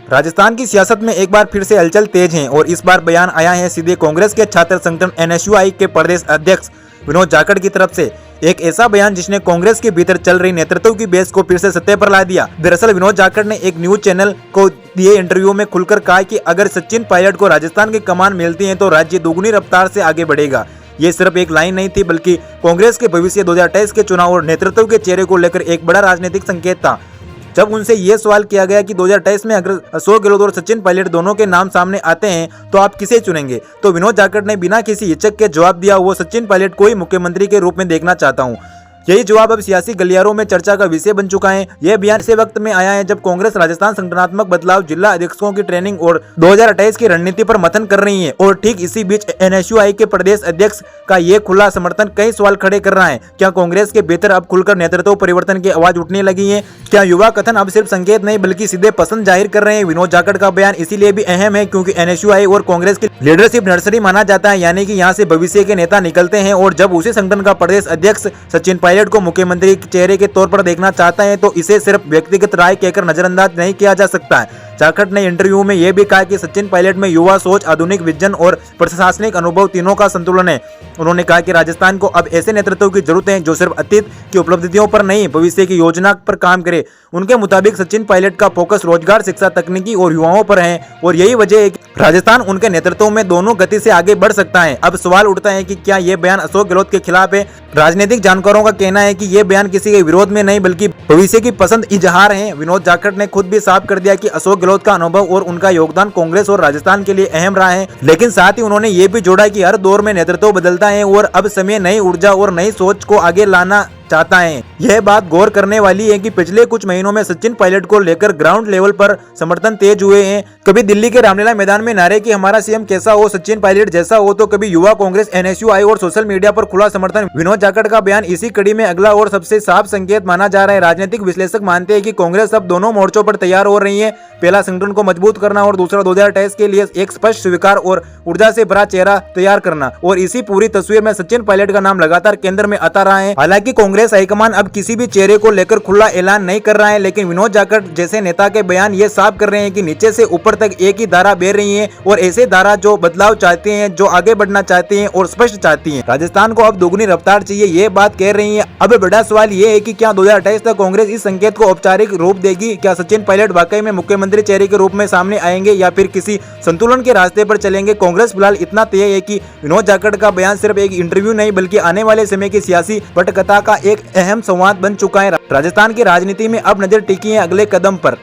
राजस्थान की सियासत में एक बार फिर से हलचल तेज है और इस बार बयान आया है सीधे कांग्रेस के छात्र संगठन एनएसयूआई के प्रदेश अध्यक्ष विनोद जाखड़ की तरफ से। एक ऐसा बयान जिसने कांग्रेस के भीतर चल रही नेतृत्व की बेस को फिर से सत्य पर ला दिया। दरअसल विनोद जाखड़ ने एक न्यूज चैनल को दिए इंटरव्यू में खुलकर कहा कि अगर सचिन पायलट को राजस्थान की कमान मिलती है तो राज्य दोगुनी रफ्तार से आगे बढ़ेगा। ये सिर्फ एक लाइन नहीं थी बल्कि कांग्रेस के भविष्य 2023 के चुनाव और नेतृत्व के चेहरे को लेकर एक बड़ा राजनीतिक संकेत था। जब उनसे ये सवाल किया गया कि 2023 में अगर अशोक गहलोत और सचिन पायलट दोनों के नाम सामने आते हैं तो आप किसे चुनेंगे, तो विनोद जाखड़ ने बिना किसी हिचक के जवाब दिया, वो सचिन पायलट को ही मुख्यमंत्री के रूप में देखना चाहता हूं। यही जवाब अब सियासी गलियारों में चर्चा का विषय बन चुका है। यह बयान ऐसे वक्त में आया है जब कांग्रेस राजस्थान संगठनात्मक बदलाव, जिला अध्यक्षों की ट्रेनिंग और 2028 की रणनीति पर मंथन कर रही है। और ठीक इसी बीच एनएसयूआई के प्रदेश अध्यक्ष का ये खुला समर्थन कई सवाल खड़े कर रहा है। क्या कांग्रेस के भीतर अब खुलकर नेतृत्व परिवर्तन की आवाज उठने लगी है? क्या युवा कथन अब सिर्फ संकेत नहीं बल्कि सीधे पसंद जाहिर कर रहे हैं? विनोद जाखड़ का बयान इसीलिए भी अहम है क्योंकि एनएसयूआई और कांग्रेस की लीडरशिप नर्सरी माना जाता है, यानी कि यहाँ से भविष्य के नेता निकलते हैं। और जब उसी संगठन का प्रदेश अध्यक्ष सचिन पायलट को मुख्यमंत्री चेहरे के तौर पर देखना चाहता है तो इसे सिर्फ व्यक्तिगत राय कहकर नजरअंदाज नहीं किया जा सकता है। जाखड़ ने इंटरव्यू में यह भी कहा कि सचिन पायलट में युवा सोच, आधुनिक विजन और प्रशासनिक अनुभव तीनों का संतुलन है। उन्होंने कहा कि राजस्थान को अब ऐसे नेतृत्व की जरूरत है जो सिर्फ अतीत की उपलब्धियों पर नहीं भविष्य की योजना पर काम करे। उनके मुताबिक सचिन पायलट का फोकस रोजगार, शिक्षा, तकनीकी और युवाओं पर है और यही वजह है कि राजस्थान उनके नेतृत्व में दोनों गति से आगे बढ़ सकता है। अब सवाल उठता है कि क्या यह बयान अशोक गहलोत के खिलाफ है? राजनीतिक जानकारों का कहना है कि यह बयान किसी के विरोध में नहीं बल्कि भविष्य की पसंद इजहार है। विनोद जाखड़ ने खुद भी साफ कर दिया कि अशोक गहलोत का अनुभव और उनका योगदान कांग्रेस और राजस्थान के लिए अहम रहा है, लेकिन साथ ही उन्होंने ये भी जोड़ा कि हर दौर में नेतृत्व बदलता है और अब समय नई ऊर्जा और नई सोच को आगे लाना चाहता है। यह बात गौर करने वाली है कि पिछले कुछ महीनों में सचिन पायलट को लेकर ग्राउंड लेवल पर समर्थन तेज हुए हैं। कभी दिल्ली के रामलीला मैदान में नारे कि हमारा सीएम कैसा हो, सचिन पायलट जैसा हो, तो कभी युवा कांग्रेस, एनएसयूआई और सोशल मीडिया पर खुला समर्थन। विनोद जाखड़ का बयान इसी कड़ी में अगला और सबसे साफ संकेत माना जा रहा है। राजनीतिक विश्लेषक मानते हैं कि कांग्रेस अब दोनों मोर्चों पर तैयार हो रही है। पहला संगठन को मजबूत करना और दूसरा 2028 के लिए एक स्पष्ट स्वीकार और ऊर्जा से भरा चेहरा तैयार करना। और इसी पूरी तस्वीर में सचिन पायलट का नाम लगातार केंद्र में आता रहा है। हालांकि कांग्रेस हाईकमान अब किसी भी चेहरे को लेकर खुला ऐलान नहीं कर रहा है, लेकिन विनोद जाखड़ जैसे नेता के बयान ये साफ कर रहे हैं कि नीचे से ऊपर तक एक ही धारा बह रही है और ऐसे धारा जो बदलाव चाहते हैं, जो आगे बढ़ना चाहते हैं और स्पष्ट चाहती हैं। राजस्थान को अब दोगुनी रफ्तार चाहिए, ये बात कह रही है। अब बड़ा सवाल ये है कि क्या 2028 तक कांग्रेस इस संकेत को औपचारिक रूप देगी? क्या सचिन पायलट वाकई में मुख्यमंत्री चेहरे के रूप में सामने आएंगे या फिर किसी संतुलन के रास्ते पर चलेंगे? कांग्रेस फिलहाल इतना तय है कि विनोद जाखड़ का बयान सिर्फ एक इंटरव्यू नहीं बल्कि आने वाले समय की सियासी पटकथा का एक अहम संवाद बन चुका है। राजस्थान की राजनीति में अब नजर टिकी है अगले कदम पर।